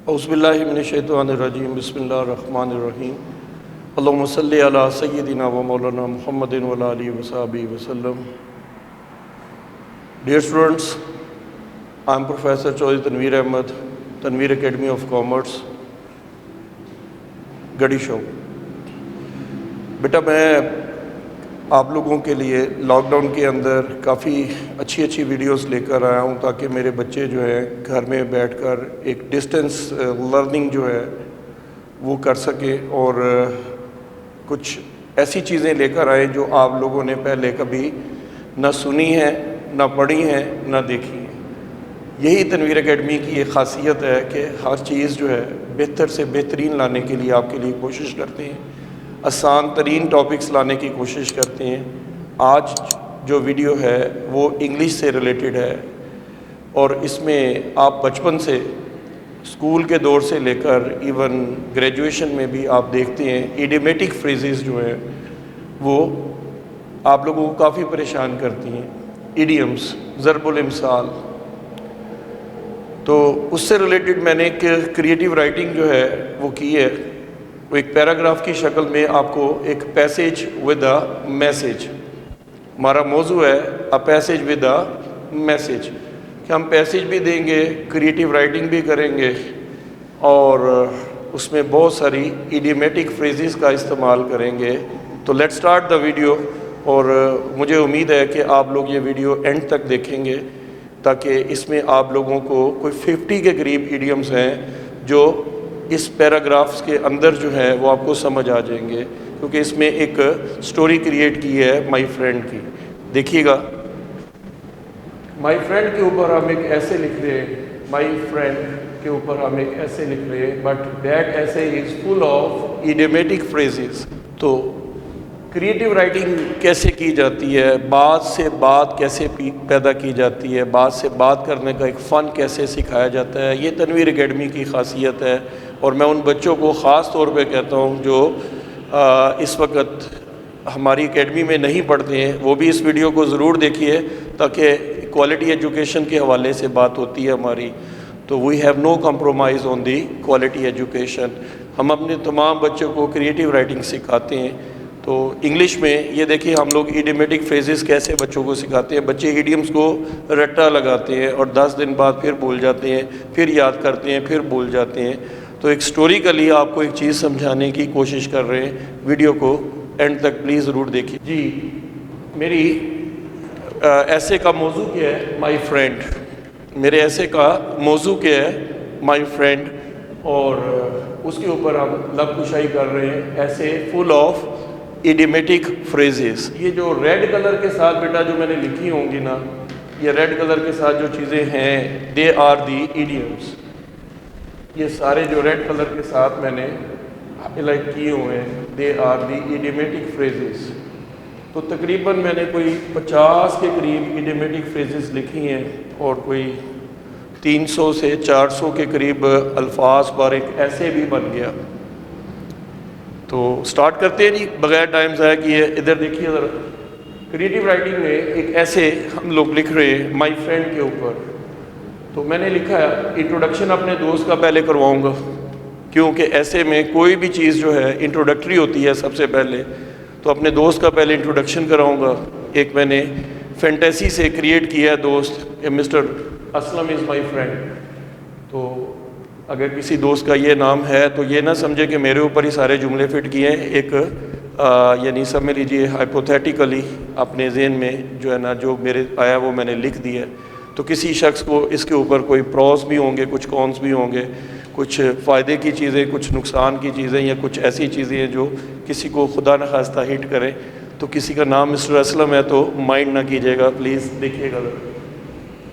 اعوذ باللہ من الشیطان الرجیم بسم اللہ الرحمن الرحیم اللہم صلی علی سیدنا و مولانا محمد و علی آلہ وصحبہ وسلم. Dear students, I am Professor Chaudhry Tanveer Ahmed, Tanveer Academy of Commerce, گڑھی شو. بیٹا میں آپ لوگوں کے لیے لاک ڈاؤن کے اندر کافی اچھی ویڈیوز لے کر آیا ہوں تاکہ میرے بچے جو ہیں گھر میں بیٹھ کر ایک ڈسٹنس لرننگ جو ہے وہ کر سکیں اور کچھ ایسی چیزیں لے کر آئیں جو آپ لوگوں نے پہلے کبھی نہ سنی ہیں، نہ پڑھی ہیں، نہ دیکھی ہیں. یہی تنویر اکیڈمی کی ایک خاصیت ہے کہ ہر چیز جو ہے بہتر سے بہترین لانے کے لیے آپ کے لیے کوشش کرتے ہیں، آسان ترین ٹاپکس لانے کی کوشش کرتے ہیں. آج جو ویڈیو ہے وہ انگلش سے ریلیٹڈ ہے اور اس میں آپ بچپن سے اسکول کے دور سے لے کر ایون گریجویشن میں بھی آپ دیکھتے ہیں ایڈیمیٹک فریزز جو ہیں وہ آپ لوگوں کو کافی پریشان کرتی ہیں. ایڈیمز، ضرب الامثال. تو اس سے ریلیٹڈ میں نے ایک کریٹیو رائٹنگ جو ہے وہ کی ہے. وہ ایک پیراگراف کی شکل میں آپ کو ایک پیسیج ود اے میسیج. ہمارا موضوع ہے اے پیسیج ود اے میسیج کہ ہم پیسیج بھی دیں گے، کریٹیو رائٹنگ بھی کریں گے اور اس میں بہت ساری ایڈیمیٹک فریزز کا استعمال کریں گے. تو لیٹ سٹارٹ دا ویڈیو. اور مجھے امید ہے کہ آپ لوگ یہ ویڈیو اینڈ تک دیکھیں گے تاکہ اس میں آپ لوگوں کو کوئی 50 کے قریب ایڈیمز ہیں جو اس پیراگرافس کے اندر جو ہے وہ آپ کو سمجھ آ جائیں گے کیونکہ اس میں ایک سٹوری کریٹ کی ہے مائی فرینڈ کی. دیکھیے گا مائی فرینڈ کے اوپر ہم ایک ایسے لکھ رہے ہیں، مائی فرینڈ کے اوپر ہم ایک ایسے لکھ رہے ہیں بٹ دیٹ ایسے از فل آف ایڈیمیٹک فریزز. تو کریٹیو رائٹنگ کیسے کی جاتی ہے، بات سے بات کیسے پیدا کی جاتی ہے، بات سے بات کرنے کا ایک فن کیسے سکھایا جاتا ہے، یہ تنویر اکیڈمی کی خاصیت ہے. اور میں ان بچوں کو خاص طور پہ کہتا ہوں جو اس وقت ہماری اکیڈمی میں نہیں پڑھتے ہیں، وہ بھی اس ویڈیو کو ضرور دیکھیے تاکہ کوالٹی ایجوکیشن کے حوالے سے بات ہوتی ہے ہماری. تو we have no compromise on the quality education. ہم اپنے تمام بچوں کو کریٹیو رائٹنگ سکھاتے ہیں. تو انگلش میں یہ دیکھیے ہم لوگ ایڈیمیٹک فریزز کیسے بچوں کو سکھاتے ہیں. بچے ایڈیمز کو رٹا لگاتے ہیں اور 10 دن بعد پھر بھول جاتے ہیں، پھر یاد کرتے ہیں، پھر بھول جاتے ہیں. تو ایک سٹوری کا لیے آپ کو ایک چیز سمجھانے کی کوشش کر رہے ہیں. ویڈیو کو اینڈ تک پلیز ضرور دیکھیے. جی میری ایسے کا موضوع کیا ہے؟ My friend. میرے ایسے کا موضوع کیا ہے؟ My friend. اور اس کے اوپر ہم لب کشائی کر رہے ہیں ایسے فل آف ایڈیمیٹک فریزز. یہ جو ریڈ کلر کے ساتھ بیٹا جو میں نے لکھی ہوں گی نا، یہ ریڈ کلر کے ساتھ جو چیزیں ہیں دے آر دی ایڈیمز. یہ سارے جو ریڈ کلر کے ساتھ میں نے ہائی لائٹ کیے ہوئے ہیں دے آر دی ایڈیمیٹک فریزز. تو تقریباً میں نے کوئی 50 کے قریب ایڈیمیٹک فریزز لکھی ہیں اور کوئی 300 سے 400 کے قریب الفاظ پر ایک ایسے بھی بن گیا. تو سٹارٹ کرتے ہیں جی بغیر ٹائم ضائع کیے. ادھر دیکھیے ذرا کریٹیو رائٹنگ میں ایک ایسے ہم لوگ لکھ رہے ہیں مائی فرینڈ کے اوپر. تو میں نے لکھا ہے انٹروڈکشن اپنے دوست کا پہلے کرواؤں گا کیونکہ ایسے میں کوئی بھی چیز جو ہے انٹروڈکٹری ہوتی ہے سب سے پہلے. تو اپنے دوست کا پہلے انٹروڈکشن کراؤں گا. ایک میں نے فینٹیسی سے کریٹ کیا ہے دوست کہ mister Aslam is my friend. تو اگر کسی دوست کا یہ نام ہے تو یہ نہ سمجھے کہ میرے اوپر ہی سارے جملے فٹ کیے ہیں. ایک یعنی سمجھ لیجیے ہائپوتھیٹیکلی اپنے ذہن میں جو ہے نا جو میرے آیا وہ میں نے لکھ دیا ہے. تو کسی شخص کو اس کے اوپر کوئی پروز بھی ہوں گے، کچھ کونس بھی ہوں گے، کچھ فائدے کی چیزیں، کچھ نقصان کی چیزیں یا کچھ ایسی چیزیں ہیں جو کسی کو خدا نخواستہ ہٹ کریں. تو کسی کا نام مسٹر اسلم ہے تو مائنڈ نہ کیجیے گا پلیز. دیکھیے گا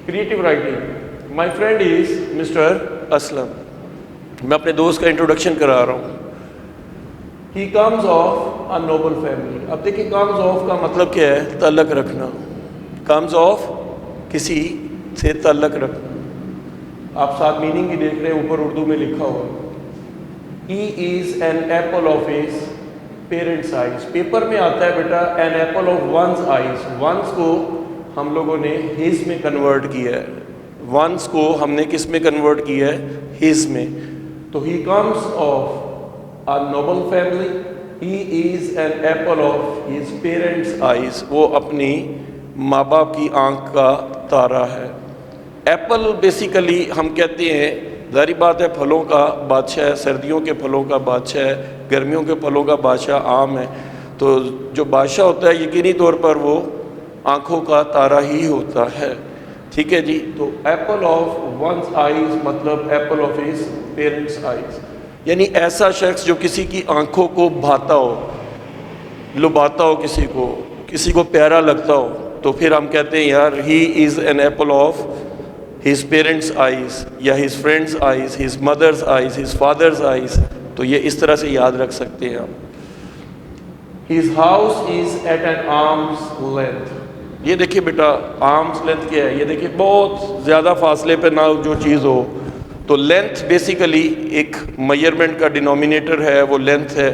creative writing my friend is Mr Aslam. میں اپنے دوست کا انٹروڈکشن کرا رہا ہوں. He comes of a noble family. اب دیکھیے کمز آف کا مطلب کیا ہے؟ تعلق رکھنا. کمز آف کسی سے تعلق رکھنا. آپ ساتھ میننگ ہی دیکھ رہے ہیں اوپر اردو میں لکھا ہوا. He is an apple of his parents eyes. Paper میں آتا ہے بیٹا an apple of one's eyes. One's کو ہم لوگوں نے ہز میں کنورٹ کیا ہے. ونس کو ہم نے کس میں کنورٹ کیا ہے؟ ہز میں. تو he comes of a noble family. He is an apple of his parents' eyes. وہ اپنی ماں باپ کی آنکھ کا تارا ہے. ایپل بیسیکلی ہم کہتے ہیں، ظاہری بات ہے پھلوں کا بادشاہ ہے، سردیوں کے پھلوں کا بادشاہ ہے، گرمیوں کے پھلوں کا بادشاہ آم ہے. تو جو بادشاہ ہوتا ہے یقینی طور پر وہ آنکھوں کا تارا ہی ہوتا ہے. ٹھیک ہے جی. تو ایپل آف ونس آئیز مطلب apple of his parents eyes, یعنی ایسا شخص جو کسی کی آنکھوں کو بھاتا ہو، لبھاتا ہو، کسی کو پیارا لگتا ہو، تو پھر ہم کہتے ہیں یار he is an apple of his parents eyes یا his friend's eyes, his mother's eyes, his father's eyes. تو یہ اس طرح سے یاد رکھ سکتے ہیں ہم. His house is at an arm's length. یہ دیکھیے بیٹا آرمز لینتھ کیا ہے؟ یہ دیکھیے بہت زیادہ فاصلے پہ نہ جو چیز ہو. تو لینتھ بیسیکلی ایک میئرمنٹ کا ڈینومینیٹر ہے، وہ لینتھ ہے.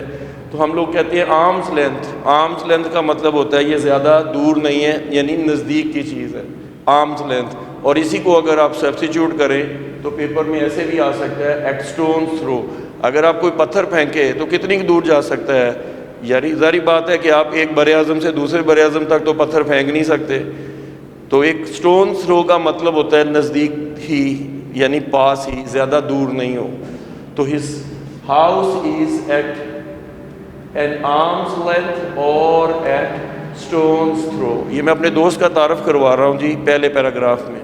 تو ہم لوگ کہتے ہیں آرمز لینتھ. آرمز لینتھ کا مطلب ہوتا ہے یہ زیادہ دور نہیں ہے، یعنی نزدیک کی چیز ہے، آرمز لینتھ. اور اسی کو اگر آپ سبسٹیچیوٹ کریں تو پیپر میں ایسے بھی آ سکتا ہے ایٹ اسٹون تھرو. اگر آپ کوئی پتھر پھینکے تو کتنی دور جا سکتا ہے؟ یعنی ظاہری بات ہے کہ آپ ایک بر اعظم سے دوسرے بر اعظم تک تو پتھر پھینک نہیں سکتے. تو ایک اسٹون تھرو کا مطلب ہوتا ہے نزدیک ہی، یعنی پاس ہی، زیادہ دور نہیں ہو. تو his house is at an arm's length اور ایٹ اسٹونز تھرو. یہ میں اپنے دوست کا تعارف کروا رہا ہوں جی پہلے پیراگراف میں.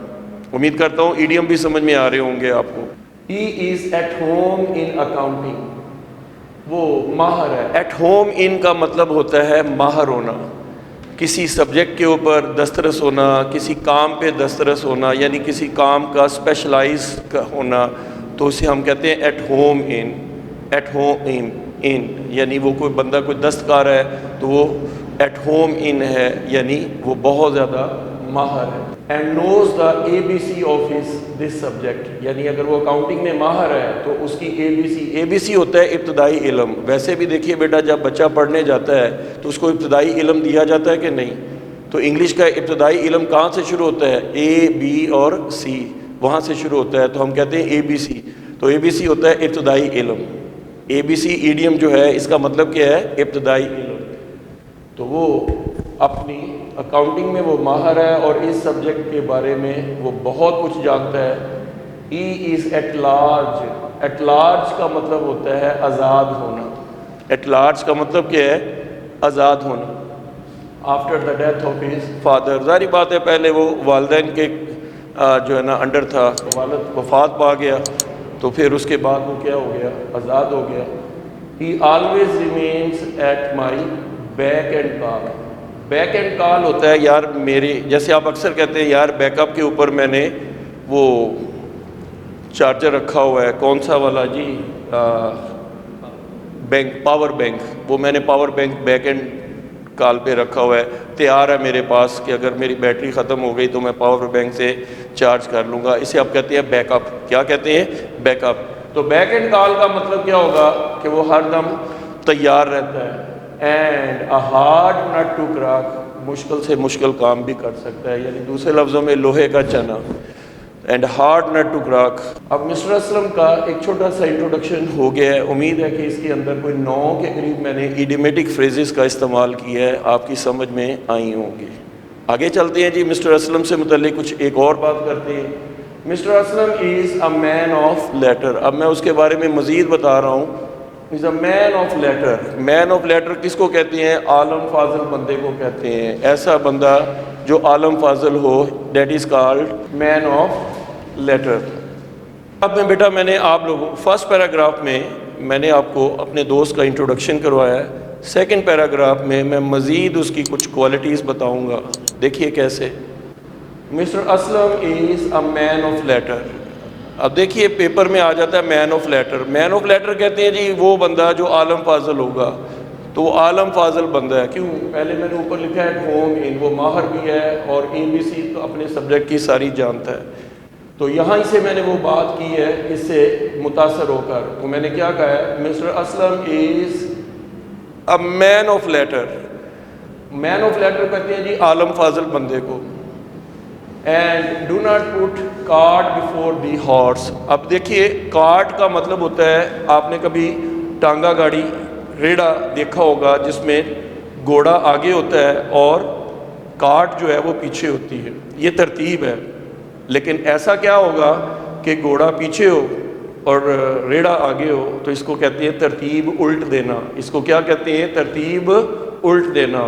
امید کرتا ہوں ایڈیم بھی سمجھ میں آ رہے ہوں گے آپ کو. ہی از ایٹ ہوم ان اکاؤنٹنگ. وہ ماہر ہے. ایٹ ہوم ان کا مطلب ہوتا ہے ماہر ہونا، کسی سبجیکٹ کے اوپر دسترس ہونا، کسی کام پہ دسترس ہونا، یعنی کسی کام کا اسپیشلائز کا ہونا. تو اسے ہم کہتے ہیں at home in. At home in یعنی وہ کوئی بندہ کوئی دستکار ہے تو وہ ایٹ ہوم ان ہے، یعنی وہ بہت زیادہ ماہر ہے. And knows the A B C of his this subject. یعنی اگر وہ اکاؤنٹنگ میں ماہر ہے تو اس کی اے بی سی ہوتا ہے ابتدائی علم. ویسے بھی دیکھیے بیٹا جب بچہ پڑھنے جاتا ہے تو اس کو ابتدائی علم دیا جاتا ہے کہ نہیں؟ تو انگلش کا ابتدائی علم کہاں سے شروع ہوتا ہے؟ اے بی اور سی، وہاں سے شروع ہوتا ہے. تو ہم کہتے ہیں اے بی سی. تو اے بی سی ہوتا ہے ابتدائی علم. اے بی سی ایڈیم جو ہے اس کا مطلب کیا ہے؟ ابتدائی علم. تو وہ اپنی اکاؤنٹنگ میں وہ ماہر ہے اور اس سبجیکٹ کے بارے میں وہ بہت کچھ جانتا ہے. ہی از ایٹ لارج. ایٹ لارج کا مطلب ہوتا ہے آزاد ہونا. ایٹ لارج کا مطلب کیا ہے؟ آزاد ہونا. After the death of his father. ظاہری بات ہے پہلے وہ والدین کے جو ہے نا انڈر تھا، والد وفات پا گیا تو پھر اس کے بعد وہ کیا ہو گیا؟ آزاد ہو گیا. He always remains at my beck and call. Beck and call ہوتا ہے یار میرے، جیسے آپ اکثر کہتے ہیں یار بیک اپ کے اوپر میں نے وہ چارجر رکھا ہوا ہے. کون سا والا جی؟ Bank, power bank. وہ میں نے پاور بینک بیک اینڈ کال پہ رکھا ہوا ہے، تیار ہے میرے پاس کہ اگر میری بیٹری ختم ہو گئی تو میں پاور بینک سے چارج کر لوں گا. اسے آپ کہتے ہیں بیک اپ. کیا کہتے ہیں؟ Back up. تو بیک اینڈ کال کا مطلب کیا ہوگا؟ کہ وہ ہر دم تیار رہتا ہے. And a hard nut to crack. مشکل سے مشکل کام بھی کر سکتا ہے، یعنی دوسرے لفظوں میں لوہے کا چنا. And hard nut to crack. اب مسٹر اسلم کا ایک چھوٹا سا انٹروڈکشن ہو گیا ہے. امید ہے کہ اس کے اندر کوئی 9 کے قریب میں نے ایڈیمیٹک فریزز کا استعمال کیا ہے، آپ کی سمجھ میں آئی ہوں گی. آگے چلتے ہیں جی، مسٹر اسلم سے متعلق کچھ ایک اور بات کرتے ہیں. Mister Aslam is a man of letter. اب میں اس کے بارے میں مزید بتا رہا ہوں. Is a man of letter. Man of letter کس کو کہتے ہیں؟ عالم فاضل بندے کو کہتے ہیں. ایسا بندہ جو عالم فاضل ہو، that is called man of letter. اب میں بیٹا میں نے آپ لوگوں فرسٹ پیراگراف میں میں نے آپ کو اپنے دوست کا انٹروڈکشن کروایا ہے. سیکنڈ پیراگراف میں میں مزید اس کی کچھ کوالٹیز بتاؤں گا. دیکھیے کیسے. Mr Aslam is a man of letter. اب دیکھیے پیپر میں آ جاتا ہے man of letter. Man of letter کہتے ہیں جی وہ بندہ جو عالم فاضل ہوگا. تو وہ عالم فاضل بندہ ہے. کیوں؟ پہلے میں نے اوپر لکھا ہے ہوم ان. وہ ماہر بھی ہے اور اے بی سی تو اپنے سبجیکٹ کی ساری جانتا ہے. تو یہاں سے میں نے وہ بات کی ہے اس سے متاثر ہو کر. تو میں نے کیا کہا ہے؟ Mister Aslam is a man of letter. Man of letter کہتے ہیں جی عالم فاضل بندے کو. And do not put cart before the horse. اب دیکھیے کارٹ کا مطلب ہوتا ہے, آپ نے کبھی ٹانگا گاڑی ریڑا دیکھا ہوگا جس میں گھوڑا آگے ہوتا ہے اور کارٹ جو ہے وہ پیچھے ہوتی ہے, یہ ترتیب ہے. لیکن ایسا کیا ہوگا کہ گھوڑا پیچھے ہو اور ریڑا آگے ہو, تو اس کو کہتے ہیں ترتیب الٹ دینا. اس کو کیا کہتے ہیں؟ ترتیب الٹ دینا.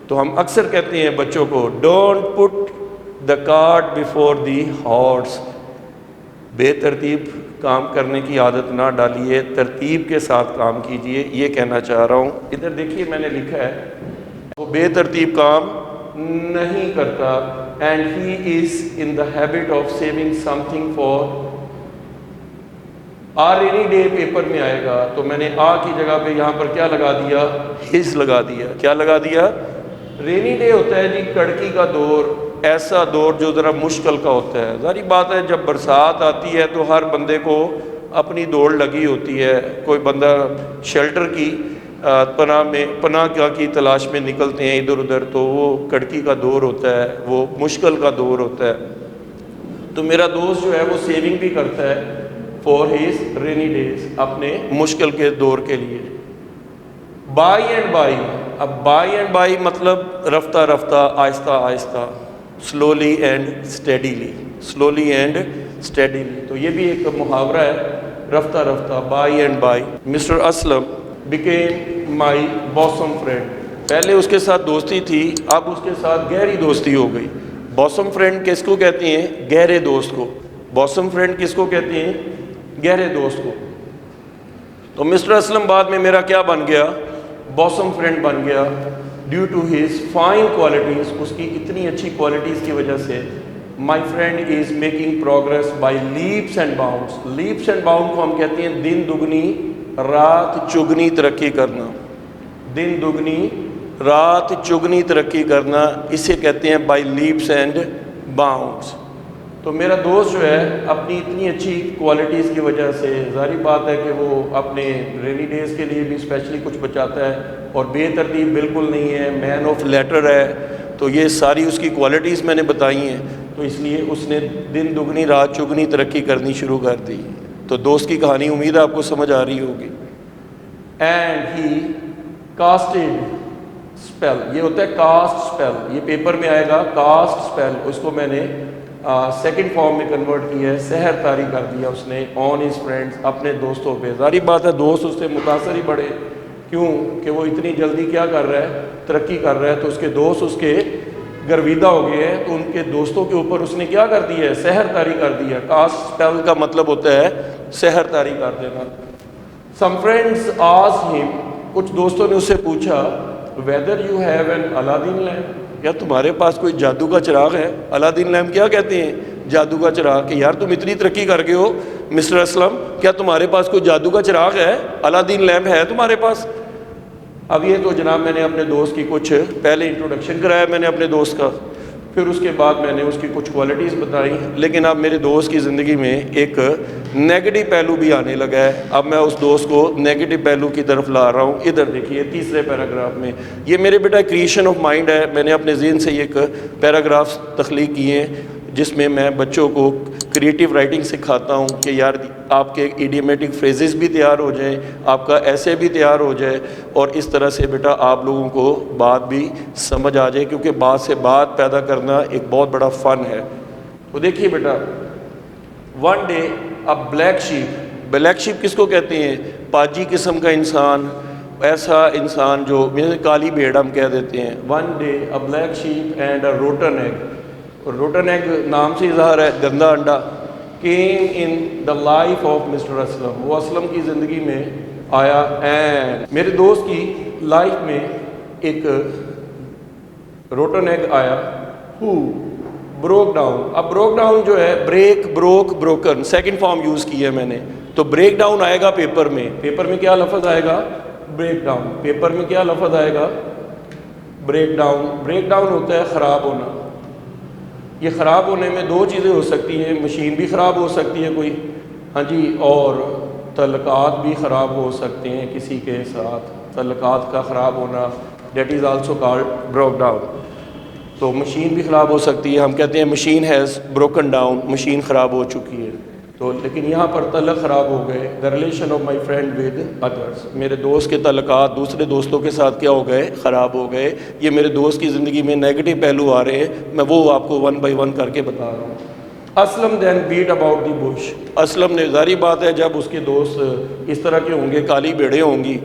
تو ہم اکثر کہتے ہیں بچوں کو don't put the cart before the horse, بے ترتیب کام کرنے کی عادت نہ ڈالیے, ترتیب کے ساتھ کام کیجئے, یہ کہنا چاہ رہا ہوں. ادھر دیکھیے میں نے لکھا ہے وہ بے ترتیب کام نہیں کرتا. And he is in the habit of saving something for a rainy day. Paper میں آئے گا تو میں نے آ کی جگہ پہ یہاں پر کیا لگا دیا؟ ہز لگا دیا. کیا لگا دیا؟ رینی ڈے ہوتا ہے جی کڑکی کا دور, ایسا دور جو ذرا مشکل کا ہوتا ہے. ظاہری بات ہے جب برسات آتی ہے تو ہر بندے کو اپنی دوڑ لگی ہوتی ہے. کوئی بندہ شیلٹر کی پناہ کی تلاش میں نکلتے ہیں ادھر ادھر, تو وہ کڑکی کا دور ہوتا ہے, وہ مشکل کا دور ہوتا ہے. تو میرا دوست جو ہے وہ سیونگ بھی کرتا ہے فار ہز رینی ڈیز, اپنے مشکل کے دور کے لیے. بائی اینڈ بائی, اب بائی اینڈ بائی مطلب رفتہ رفتہ, آہستہ آہستہ, slowly and steadily, slowly and steadily. تو یہ بھی ایک محاورہ ہے, رفتہ رفتہ, by and by. Mr Aslam became my bosom friend. پہلے اس کے ساتھ دوستی تھی, اب اس کے ساتھ گہری دوستی ہو گئی. بوسم فرینڈ کس کو کہتے ہیں؟ گہرے دوست کو. بوسم فرینڈ کس کو کہتے ہیں؟ گہرے دوست کو. تو مسٹر اسلم بعد میں میرا کیا بن گیا؟ بوسم فرینڈ بن گیا. Due to his fine qualities, اس کی اتنی اچھی کوالٹیز کی وجہ سے. My friend is making progress by leaps and bounds. Leaps and bound کو ہم کہتے ہیں دن دگنی رات چگنی ترقی کرنا. دن دگنی رات چگنی ترقی کرنا, اسے کہتے ہیں بائی لیپس اینڈ باؤنڈس. تو میرا دوست جو ہے اپنی اتنی اچھی کوالٹیز کی وجہ سے, ظاہری بات ہے کہ وہ اپنے رینی ڈیز کے لیے بھی اسپیشلی کچھ بچاتا ہے, اور بے ترتیب بالکل نہیں ہے, مین آف لیٹر ہے. تو یہ ساری اس کی کوالٹیز میں نے بتائی ہیں, تو اس لیے اس نے دن دگنی رات چگنی ترقی کرنی شروع کر دی. تو دوست کی کہانی امید ہے آپ کو سمجھ آ رہی ہوگی. اینڈ ہی کاسٹڈ اسپیل, یہ ہوتا ہے کاسٹ اسپیل, یہ پیپر میں آئے گا کاسٹ اسپیل. اس کو میں نے سیکنڈ فارم میں کنورٹ کیا ہے, سحر طاری کر دیا اس نے آن ہز فرینڈس, اپنے دوستوں پہ. ظاہری بات ہے دوست اس سے متاثر ہی بڑے, کیوں کہ وہ اتنی جلدی کیا کر رہا ہے؟ ترقی کر رہا ہے. تو اس کے دوست اس کے گرویدہ ہو گئے ہیں, تو ان کے دوستوں کے اوپر اس نے کیا کر دیا ہے؟ سحر طاری کر دیا. کاسٹ اسپیل کا مطلب ہوتا ہے سحر طاری کر دینا. سم فرینڈس آسکڈ ہم, کچھ دوستوں نے اس سے پوچھا whether you have an Aladdin lamp, کیا تمہارے پاس کوئی جادو کا چراغ ہے؟ الادین لیمپ کیا کہتے ہیں؟ جادو کا چراغ. کہ یار تم اتنی ترقی کر گئے ہو مسٹر اسلم, کیا تمہارے پاس کوئی جادو کا چراغ ہے؟ الادین لیمپ ہے تمہارے پاس؟ اب یہ تو جناب میں نے اپنے دوست کی کچھ پہلے انٹروڈکشن کرایا میں نے اپنے دوست کا, پھر اس کے بعد میں نے اس کی کچھ کوالٹیز بتائیں. لیکن اب میرے دوست کی زندگی میں ایک نیگیٹو پہلو بھی آنے لگا ہے. اب میں اس دوست کو نیگیٹو پہلو کی طرف لا رہا ہوں. ادھر دیکھیے تیسرے پیراگراف میں, یہ میرے بیٹا کریشن آف مائنڈ ہے, میں نے اپنے ذہن سے یہ ایک پیراگراف تخلیق کیے ہیں جس میں میں بچوں کو کریٹیو رائٹنگ سکھاتا ہوں کہ یار آپ کے ایڈیمیٹک فریزز بھی تیار ہو جائیں, آپ کا ایسے بھی تیار ہو جائے, اور اس طرح سے بیٹا آپ لوگوں کو بات بھی سمجھ آ جائے, کیونکہ بات سے بات پیدا کرنا ایک بہت بڑا فن ہے. تو دیکھیے بیٹا, one day a black shape, black shape کس کو کہتے ہیں؟ پاجی قسم کا انسان, ایسا انسان جو کالی بھیڑ ہم کہہ دیتے ہیں. One day a black sheep and a rotten egg, rotten egg نام سے اظہار ہے گندا انڈا, came in the life of Mr. Aslam, وہ اسلم کی زندگی میں آیا. اینڈ میرے دوست کی لائف میں ایک روٹن ایگ آیا. who broke down, اب بروک ڈاؤن جو ہے break, broke, broken, second form use کی ہے میں نے. تو بریک ڈاؤن آئے گا پیپر میں, پیپر میں کیا لفظ آئے گا؟ Break down. پیپر میں کیا لفظ آئے گا؟ Break down. بریک ڈاؤن ہوتا ہے خراب ہونا. یہ خراب ہونے میں دو چیزیں ہو سکتی ہیں, مشین بھی خراب ہو سکتی ہے کوئی, ہاں جی, اور تعلقات بھی خراب ہو سکتے ہیں کسی کے ساتھ. تعلقات کا خراب ہونا, that is also called broke down. تو مشین بھی خراب ہو سکتی ہے. ہم کہتے ہیں machine has broken down, machine خراب ہو چکی ہے. تو لیکن یہاں پر تعلق خراب ہو گئے. The relation of my friend with others, میرے دوست کے تعلقات دوسرے دوستوں کے ساتھ کیا ہو گئے, خراب ہو گئے. یہ میرے دوست کی زندگی میں نیگیٹو پہلو آ رہے ہیں, میں وہ آپ کو ون بائی ون کر کے بتا رہا ہوں. Aslam then beat about the bush, Aslam نے, ظاہری بات ہے جب اس کے دوست اس طرح کے ہوں گے, کالی بھیڑیں ہوں گی,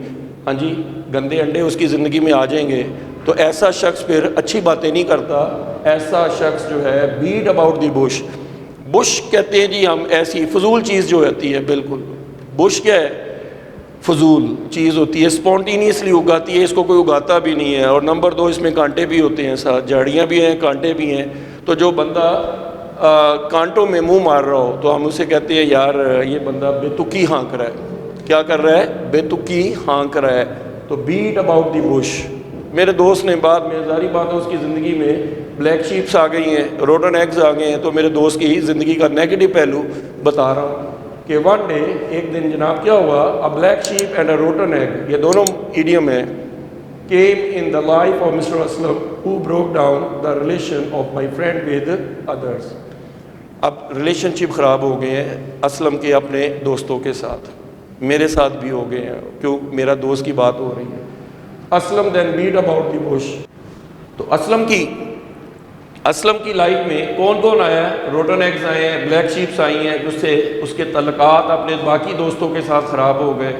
ہاں جی, گندے انڈے اس کی زندگی میں آ جائیں گے, تو ایسا شخص پھر اچھی باتیں نہیں کرتا. ایسا شخص جو ہے bat about the Bush, Bush کہتے ہیں جی ہم ایسی فضول چیز جو ہوتی ہے, بالکل بش کیا ہے, فضول چیز ہوتی ہے, اسپونٹینیسلی اگاتی ہے, اس کو کوئی اگاتا بھی نہیں ہے. اور نمبر 2 اس میں کانٹے بھی ہوتے ہیں ساتھ, جھاڑیاں بھی ہیں, کانٹے بھی ہیں. تو جو بندہ کانٹوں میں منہ مار رہا ہو تو ہم اسے کہتے ہیں یار یہ بندہ بے تکی ہانک رہا ہے. کیا کر رہا ہے, بے تکی ہانک رہا ہے. تو بیٹ اباؤٹ دی بش. میرے دوست نے بعد میں, ظاہری بات ہے اس کی زندگی میں بلیک شیپس آ گئی ہیں, روٹن ایگز آ گئے ہیں, تو میرے دوست کی زندگی کا نیگیٹو پہلو بتا رہا ہوں کہ ون ڈے, ایک دن جناب کیا ہوا, a black sheep and a rotten egg, یہ دونوں ایڈیم ہیں, came in the life of Mr. Aslam who broke down the relation of my friend with others. اب ریلیشن شپ خراب ہو گئے ہیں اسلم کے اپنے دوستوں کے ساتھ, میرے ساتھ بھی ہو گئے ہیں, کیوں, میرا دوست کی بات ہو رہی ہے. Aslam then beat about the Bush. تو اسلم کی لائف میں کون کون آیا ہے, روٹن ایگز آئے ہیں, بلیک شیپس آئی ہیں, جس سے اس کے تعلقات اپنے باقی دوستوں کے ساتھ خراب ہو گئے.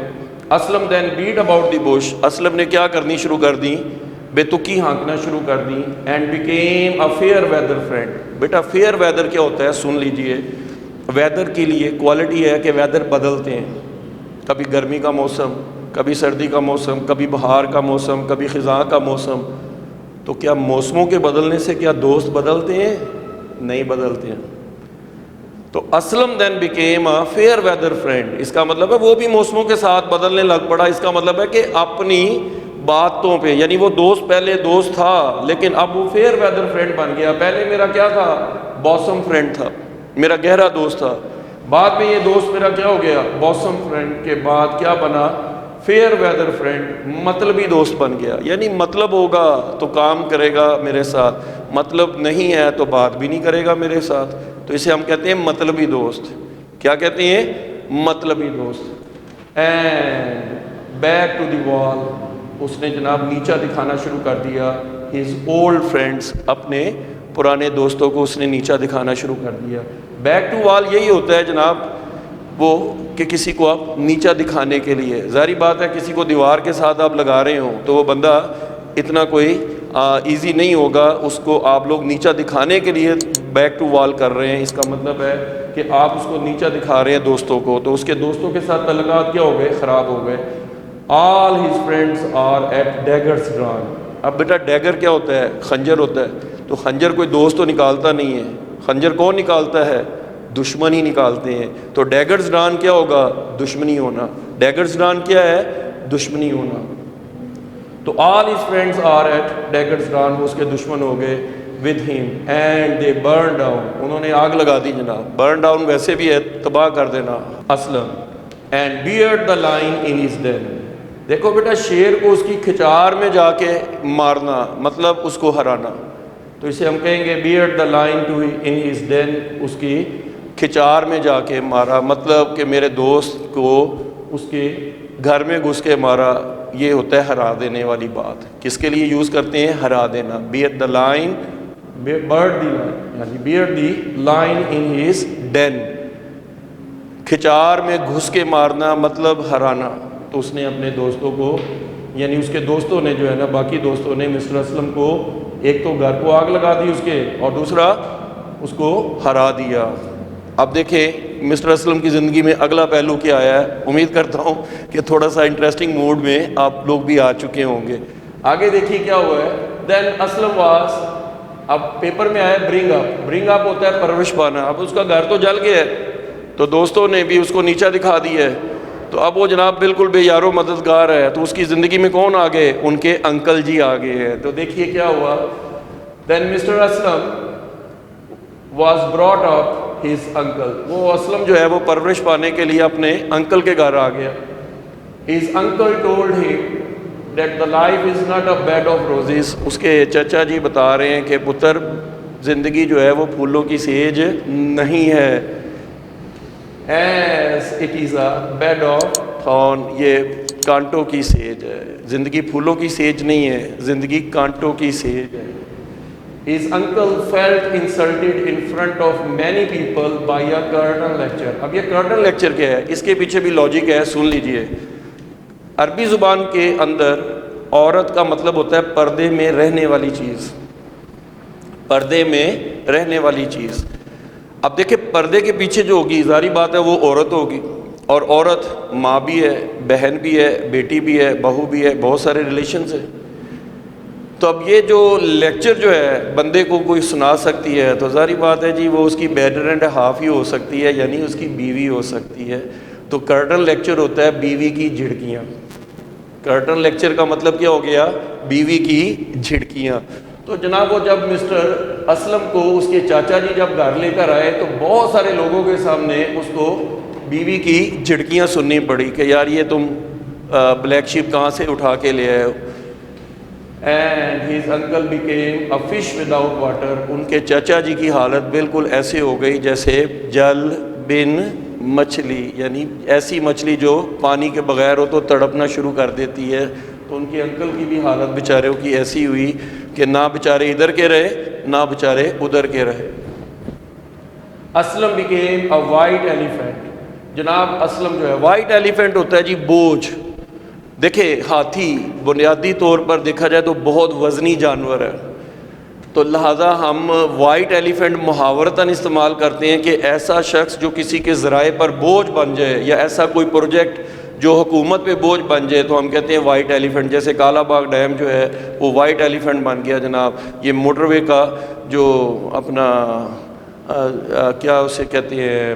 Aslam then beat about the bush, Aslam نے کیا کرنی شروع کر دی, بے تکی ہانکنا شروع کر دی. And became a fair weather friend. بیٹا فیئر ویدر کیا ہوتا ہے, سن لیجئے. ویدر کے لیے کوالٹی ہے کہ ویدر بدلتے ہیں, کبھی گرمی کا موسم, کبھی سردی کا موسم, کبھی بہار کا موسم, کبھی خزاں کا موسم. تو کیا موسموں کے بدلنے سے کیا دوست بدلتے ہیں, نہیں بدلتے ہیں. تو Aslam then became a fair weather friend, اس کا مطلب ہے وہ بھی موسموں کے ساتھ بدلنے لگ پڑا. اس کا مطلب ہے کہ اپنی باتوں پہ, یعنی وہ دوست پہلے دوست تھا لیکن اب وہ فیئر ویدر فرینڈ بن گیا. پہلے میرا کیا تھا, باسم فرینڈ تھا, میرا گہرا دوست تھا. بعد میں یہ دوست میرا کیا ہو گیا, باسم فرینڈ کے بعد کیا بنا, فیئر ویدر فرینڈ, مطلبی دوست بن گیا. یعنی مطلب ہوگا تو کام کرے گا میرے ساتھ, مطلب نہیں ہے تو بات بھی نہیں کرے گا میرے ساتھ. تو اسے ہم کہتے ہیں مطلبی دوست. کیا کہتے ہیں, مطلبی دوست. اینڈ بیک ٹو دی وال, اس نے جناب نیچا دکھانا شروع کر دیا. ہز اولڈ فرینڈس, اپنے پرانے دوستوں کو اس نے نیچا دکھانا شروع کر دیا. بیک ٹو وال یہی ہوتا ہے جناب, وہ کہ کسی کو آپ نیچا دکھانے کے لیے, ظاہری بات ہے کسی کو دیوار کے ساتھ آپ لگا رہے ہوں تو وہ بندہ اتنا کوئی ایزی نہیں ہوگا, اس کو آپ لوگ نیچا دکھانے کے لیے بیک ٹو وال کر رہے ہیں. اس کا مطلب ہے کہ آپ اس کو نیچا دکھا رہے ہیں دوستوں کو, تو اس کے دوستوں کے ساتھ تعلقات کیا ہو گئے, خراب ہو گئے. All his friends are at daggers drawn. اب بیٹا ڈیگر کیا ہوتا ہے, خنجر ہوتا ہے. تو خنجر کوئی دوست تو نکالتا نہیں ہے, خنجر کون نکالتا ہے, دشمن ہی نکالتے ہیں. تو ڈیگرز ڈان کیا ہوگا, دشمنی ہونا. ڈیگرز ڈان کیا ہے, دشمنی ہونا. تو all his friends are at daggers drawn, وہ اس کے دشمن ہو گئے. ود ہم اینڈ دے برن ڈاؤن, انہوں نے آگ لگا دی جناب. برن ڈاؤن ویسے بھی ہے تباہ کر دینا. Aslam and bearded the lion in his den. دیکھو بیٹا, شیر کو اس کی کھچار میں جا کے مارنا مطلب اس کو ہرانا. تو اسے ہم کہیں گے bearded the lion to in his den, اس کی کھچار میں جا کے مارا, مطلب کہ میرے دوست کو اس کے گھر میں گھس کے مارا. یہ ہوتا ہے ہرا دینے والی بات. کس کے لیے یوز کرتے ہیں, ہرا دینا. Beard the lion, beard the lion, یعنی beard the lion in his den, کھچار میں گھس کے مارنا مطلب ہرانا. تو اس نے اپنے دوستوں کو, یعنی اس کے دوستوں نے جو ہے نا, باقی دوستوں نے مسٹر اسلم کو ایک تو گھر کو آگ لگا دی اس کے, اور دوسرا اس کو ہرا دیا. اب دیکھیں مسٹر اسلم کی زندگی میں اگلا پہلو کیا آیا ہے. امید کرتا ہوں کہ تھوڑا سا انٹرسٹنگ موڈ میں آپ لوگ بھی آ چکے ہوں گے. آگے دیکھیے کیا ہوا ہے. دین اسلم واز, اب پیپر میں آیا برنگ اپ. برنگ اپ ہوتا ہے پرورش پانا. اب اس کا گھر تو جل گیا ہے, تو دوستوں نے بھی اس کو نیچا دکھا دیا ہے. تو اب وہ جناب بالکل بے یار و مددگار ہے. تو اس کی زندگی میں کون آ گئے, ان کے انکل جی آ گئے ہیں. تو دیکھیے کیا ہوا. Then mister Aslam was brought up his uncle. وہ اسلم جو ہے وہ پرورش پانے کے لیے اپنے انکل کے گھر آ گیا. His uncle told him that the life is not a bed of roses. اس کے چچا جی بتا رہے ہیں کہ پتر زندگی جو ہے وہ پھولوں کی سیج نہیں ہے. As it is a bed of thorn, یہ کانٹوں کی سیج ہے. زندگی پھولوں کی سیج نہیں ہے, زندگی کانٹوں کی سیج ہے. His uncle felt insulted in front of many people by a curtain lecture. اب یہ curtain lecture کیا ہے, اس کے پیچھے بھی لاجک ہے, سن لیجئے. عربی زبان کے اندر عورت کا مطلب ہوتا ہے پردے میں رہنے والی چیز, پردے میں رہنے والی چیز. اب دیکھیں پردے کے پیچھے جو ہوگی ظاہری بات ہے وہ عورت ہوگی, اور عورت ماں بھی ہے, بہن بھی ہے, بیٹی بھی ہے, بہو بھی ہے, بہت سارے ریلیشنز ہیں. تو اب یہ جو لیکچر جو ہے بندے کو کوئی سنا سکتی ہے تو ظاہری بات ہے جی وہ اس کی بیٹر اینڈ ہاف ہی ہو سکتی ہے, یعنی اس کی بیوی ہو سکتی ہے. تو کرٹن لیکچر ہوتا ہے بیوی کی جھڑکیاں. کرٹن لیکچر کا مطلب کیا ہو گیا, بیوی کی جھڑکیاں. تو جناب وہ جب مسٹر اسلم کو اس کے چاچا جی جب گھر لے کر آئے تو بہت سارے لوگوں کے سامنے اس کو بیوی کی جھڑکیاں سننی پڑی کہ یار یہ تم بلیک شیپ کہاں سے اٹھا کے لے آئے ہو. And his uncle became a fish without water. ان کے چچا جی کی حالت بالکل ایسے ہو گئی جیسے جل بن مچھلی, یعنی ایسی مچھلی جو پانی کے بغیر ہو تو تڑپنا شروع کر دیتی ہے. تو ان کے انکل کی بھی حالت بیچاروں کی ایسی ہوئی کہ نہ بیچارے ادھر کے رہے نہ بیچارے ادھر کے رہے. Aslam became a white elephant. جناب اسلم جو ہے وائٹ ایلیفینٹ ہوتا ہے جی بوجھ. دیکھیں ہاتھی بنیادی طور پر دیکھا جائے تو بہت وزنی جانور ہے, تو لہٰذا ہم وائٹ ایلیفینٹ محاورتاً استعمال کرتے ہیں کہ ایسا شخص جو کسی کے ذرائع پر بوجھ بن جائے, یا ایسا کوئی پروجیکٹ جو حکومت پہ بوجھ بن جائے تو ہم کہتے ہیں وائٹ ایلیفینٹ. جیسے کالا باغ ڈیم جو ہے وہ وائٹ ایلیفینٹ بن گیا جناب. یہ موٹر وے کا جو اپنا کیا اسے کہتے ہیں,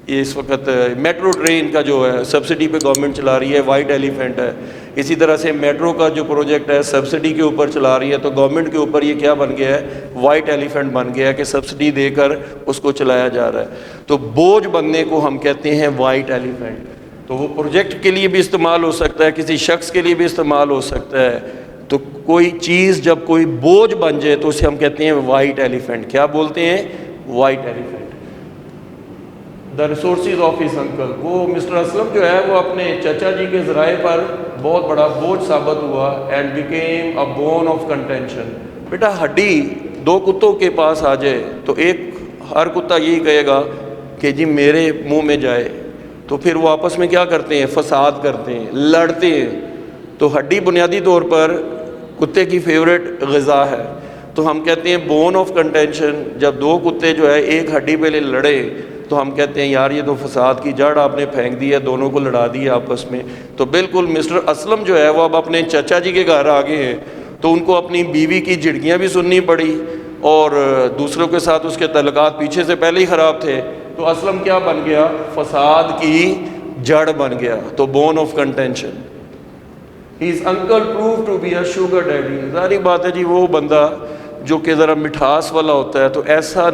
یہ اس وقت میٹرو ٹرین کا جو ہے سبسڈی پہ گورنمنٹ چلا رہی ہے, وائٹ ایلیفینٹ ہے. اسی طرح سے میٹرو کا جو پروجیکٹ ہے سبسڈی کے اوپر چلا رہی ہے, تو گورنمنٹ کے اوپر یہ کیا بن گیا ہے, وائٹ ایلیفینٹ بن گیا ہے کہ سبسڈی دے کر اس کو چلایا جا رہا ہے. تو بوجھ بننے کو ہم کہتے ہیں وائٹ ایلیفینٹ. تو وہ پروجیکٹ کے لیے بھی استعمال ہو سکتا ہے, کسی شخص کے لیے بھی استعمال ہو سکتا ہے. تو کوئی چیز جب کوئی بوجھ بن جائے تو اسے ہم کہتے ہیں وائٹ ایلیفینٹ. کیا بولتے ہیں, white elephant. The resources of his uncle. وہ مسٹر اسلم جو ہے وہ اپنے چچا جی کے ذرائع پر بہت بڑا بوجھ ثابت ہوا. And became a bone of contention. بیٹا ہڈی دو کتوں کے پاس آ جائے تو ایک ہر کتا یہی کہے گا کہ جی میرے منہ میں جائے, تو پھر وہ آپس میں کیا کرتے ہیں, فساد کرتے ہیں, لڑتے ہیں. تو ہڈی بنیادی طور پر کتے کی فیوریٹ غذا ہے. تو ہم کہتے ہیں بون آف کنٹینشن. جب دو کتے جو ہے ایک ہڈی پہ لڑے تو ہم کہتے ہیں یار یہ تو فساد کی جڑ آپ نے پھینک دی ہے, دونوں کو لڑا دیا آپس میں. تو بالکل مسٹر اسلم جو ہے وہ اب اپنے چچا جی کے گھر آ گئے ہیں, تو ان کو اپنی بیوی کی جھڑکیاں بھی سننی پڑی, اور دوسروں کے ساتھ اس کے تعلقات پیچھے سے پہلے ہی خراب تھے. تو اسلم کیا بن گیا, فساد کی جڑ بن گیا. تو bone of contention. His uncle prove to be a sugar daddy. ظاہری بات ہے جی وہ بندہ جو کہ ذرا مٹھاس والا ہوتا ہے, تو ایسا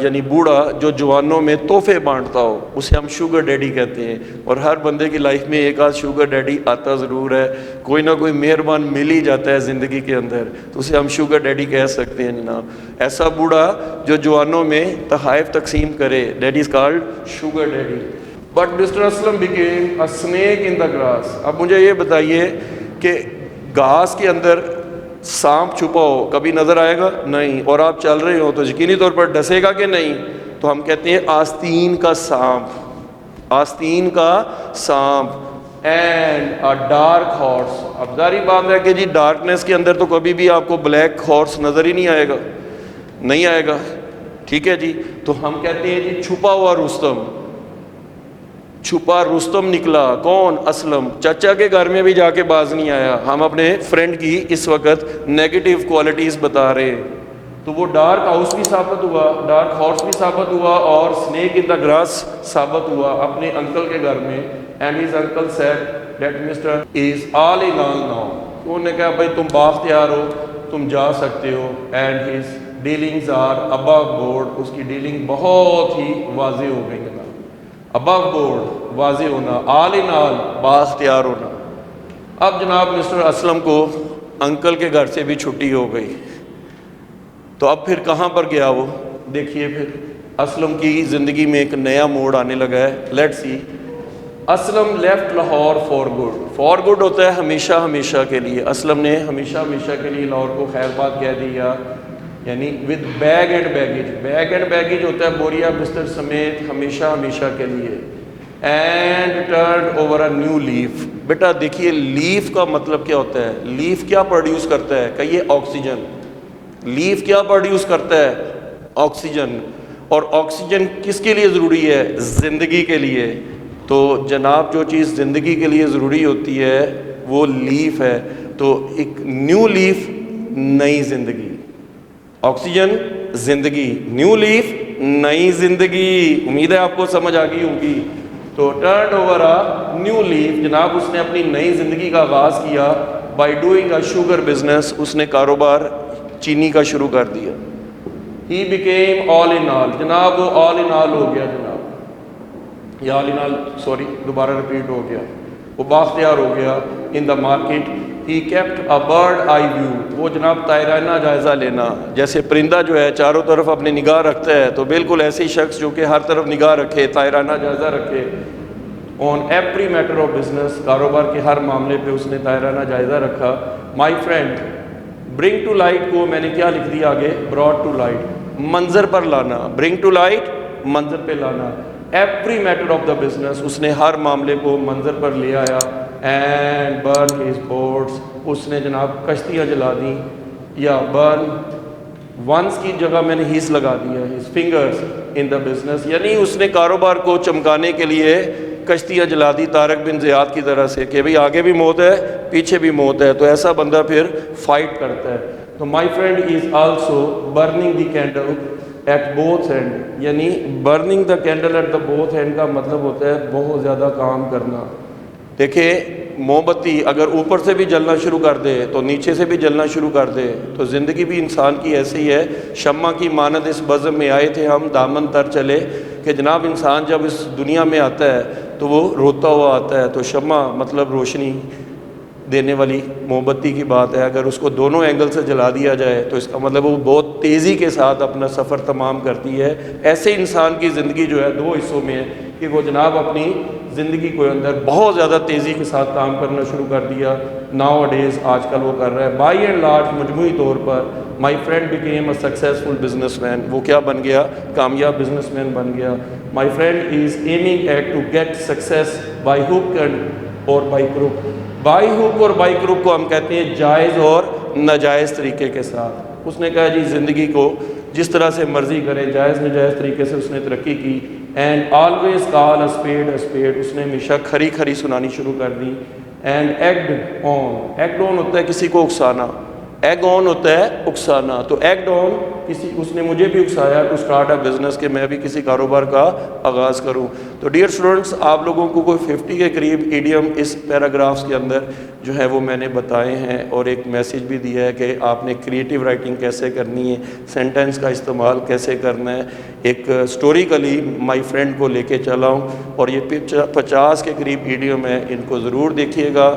یعنی بوڑھا جو جوانوں میں تحفے بانٹتا ہو اسے ہم شوگر ڈیڈی کہتے ہیں. اور ہر بندے کی لائف میں ایک آدھ شوگر ڈیڈی آتا ضرور ہے, کوئی نہ کوئی مہربان مل ہی جاتا ہے زندگی کے اندر, تو اسے ہم شوگر ڈیڈی کہہ سکتے ہیں جناب. ایسا بوڑھا جو جوانوں میں تحائف تقسیم کرے, that is called sugar daddy. But mister Aslam became a snake in the grass. اب مجھے یہ بتائیے کہ گھاس کے اندر سانپ چھپا ہو کبھی نظر آئے گا, نہیں. اور آپ چل رہے ہو تو یقینی طور پر ڈسے گا کہ نہیں. تو ہم کہتے ہیں آستین کا سانپ, آستین کا سانپ. And a dark horse. اب ظاہری بات ہے کہ جی ڈارکنیس کے اندر تو کبھی بھی آپ کو بلیک ہارس نظر ہی نہیں آئے گا, نہیں آئے گا, ٹھیک ہے جی. تو ہم کہتے ہیں جی چھپا ہوا رستم. چھپا رستم نکلا. کون, اسلم. چچا کے گھر میں بھی جا کے باز نہیں آیا. ہم اپنے فرینڈ کی اس وقت نیگیٹو کوالٹیز بتا رہے ہیں. تو وہ ڈارک ہاؤس بھی ثابت ہوا, ڈارک ہارس بھی ثابت ہوا, اور اسنیک ان دا گراس ثابت ہوا اپنے انکل کے گھر میں. And his uncle said that mister is all in all now. انہوں نے کہا بھائی تم بااختیار ہو, تم جا سکتے ہو. And his dealings are above board. اس کی ڈیلنگ بہت ہی واضح ہو گئی. ابو بورڈ واضح ہونا, آل ان آل بااختیار ہونا. اب جناب مسٹر اسلم کو انکل کے گھر سے بھی چھٹی ہو گئی، تو اب پھر کہاں پر گیا وہ؟ دیکھیے پھر اسلم کی زندگی میں ایک نیا موڑ آنے لگا ہے. Let see. Aslam left Lahore for good. For good ہوتا ہے ہمیشہ ہمیشہ کے لیے. اسلم نے ہمیشہ ہمیشہ کے لیے لاہور کو خیر بات کہہ دیا، یعنی with bag and baggage. Bag and baggage ہوتا ہے بوریا بستر سمیت ہمیشہ ہمیشہ کے لیے. And turn over a new leaf. بیٹا دیکھیے لیف کا مطلب کیا ہوتا ہے. لیف کیا پروڈیوس کرتا ہے؟ کہیے آکسیجن. لیف کیا پروڈیوس کرتا ہے؟ آکسیجن. اور آکسیجن کس کے لیے ضروری ہے؟ زندگی کے لیے. تو جناب جو چیز زندگی کے لیے ضروری ہوتی ہے وہ لیف ہے. تو ایک نیو لیف، نئی زندگی. آکسیجن زندگی، نیو لیف نئی زندگی. امید ہے آپ کو سمجھ آ گئی ہوگی. تو turn over a new leaf. جناب اس نے اپنی نئی زندگی کا آغاز کیا by doing a sugar business. اس نے کاروبار چینی کا شروع کر دیا. He became all in all. جناب وہ آل ان آل ہو گیا. جناب یہ آل ان آل دوبارہ ریپیٹ ہو گیا. وہ بااختیار ہو گیا in the market. He kept a bird eye view. وہ جناب طائرانہ جائزہ لینا. جیسے پرندہ جو ہے چاروں طرف اپنی نگاہ رکھتا ہے، تو بالکل ایسے ہی شخص جو کہ ہر طرف نگاہ رکھے، طائرانہ جائزہ رکھے. On every matter of business. کاروبار کے ہر معاملے پہ اس نے طائرانہ جائزہ رکھا. My friend bring to light کو میں نے کیا لکھ دیا آگے؟ Brought to light. منظر پر لانا. برنگ ٹو لائٹ منظر پہ لانا. Every matter of the business. اس نے ہر معاملے کو منظر پر لے آیا. And burn his boards. اس نے جناب کشتیاں جلا دیں. یا برن ونس کی جگہ میں نے ہیز لگا دیا. His fingers in the business. یعنی اس نے کاروبار کو چمکانے کے لیے کشتیاں جلا دی طارق بن زیاد کی طرح سے کہ بھئی آگے بھی موت ہے پیچھے بھی موت ہے. تو ایسا بندہ پھر فائٹ کرتا ہے. تو my friend is also burning the candle at both end. یعنی burning the candle at the both end کا مطلب ہوتا ہے بہت زیادہ کام کرنا. دیکھیں موم بتی اگر اوپر سے بھی جلنا شروع کر دے تو نیچے سے بھی جلنا شروع کر دے. تو زندگی بھی انسان کی ایسے ہی ہے. شمع کی مانند اس بزم میں آئے تھے ہم دامن تر چلے. کہ جناب انسان جب اس دنیا میں آتا ہے تو وہ روتا ہوا آتا ہے. تو شمع مطلب روشنی دینے والی موم بتی کی بات ہے. اگر اس کو دونوں اینگل سے جلا دیا جائے تو اس کا مطلب وہ بہت تیزی کے ساتھ اپنا سفر تمام کرتی ہے. ایسے انسان کی زندگی جو ہے دو حصوں میں ہے کہ وہ جناب اپنی زندگی کو اندر بہت زیادہ تیزی کے ساتھ کام کرنا شروع کر دیا. ناؤ ڈیز آج کل وہ کر رہا ہے. بائی اینڈ لارج مجموعی طور پر my friend became a successful business man. وہ کیا بن گیا؟ کامیاب بزنس مین بن گیا. My friend is aiming at to get success by hook and or by crook. By hook or by کروک کو ہم کہتے ہیں جائز اور ناجائز طریقے کے ساتھ. اس نے کہا جی زندگی کو جس طرح سے مرضی کریں، جائز ناجائز طریقے سے اس نے ترقی کی. And always call a spade a spade. اس نے ہمیشہ کھری کھری سنانی شروع کر دی. اینڈ ایگڈ آن. ایگڈ آن ہوتا ہے کسی کو اکسانا. ایگ آن ہوتا ہے اکسانا. تو ایگڈ آن اس نے مجھے بھی اکسایا ٹو اسٹارٹ اے بزنس کہ میں بھی کسی کاروبار کا آغاز کروں. تو ڈیئر اسٹوڈنٹس آپ لوگوں کو کوئی 50 کے قریب ایڈیم اس پیراگرافس کے اندر جو ہے وہ میں نے بتائے ہیں اور ایک میسیج بھی دیا ہے کہ آپ نے کریٹیو رائٹنگ کیسے کرنی ہے، سینٹنس کا استعمال کیسے کرنا ہے. ایک اسٹوریکلی مائی فرینڈ کو لے کے چلا ہوں اور یہ 50 کے قریب ایڈیم ہے. ان کو ضرور دیکھیے گا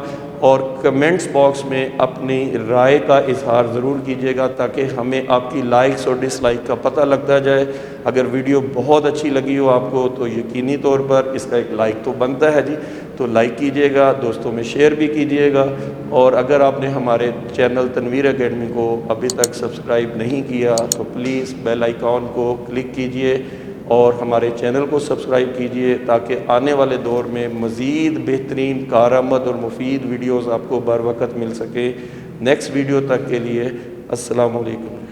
اور کمنٹس باکس میں اپنی رائے کا اظہار ضرور کیجیے گا تاکہ ہمیں آپ کی لائکس اور ڈس لائک کا پتہ لگتا جائے. اگر ویڈیو بہت اچھی لگی ہو آپ کو تو یقینی طور پر اس کا ایک لائک تو بنتا ہے جی. تو لائک کیجیے گا، دوستوں میں شیئر بھی کیجیے گا. اور اگر آپ نے ہمارے چینل تنویر اکیڈمی کو ابھی تک سبسکرائب نہیں کیا تو پلیز بیل آئیکن کو کلک کیجیے اور ہمارے چینل کو سبسکرائب کیجیے تاکہ آنے والے دور میں مزید بہترین کارآمد اور مفید ویڈیوز آپ کو بر وقت مل سکے. نیکسٹ ویڈیو تک کے لیے السلام علیکم.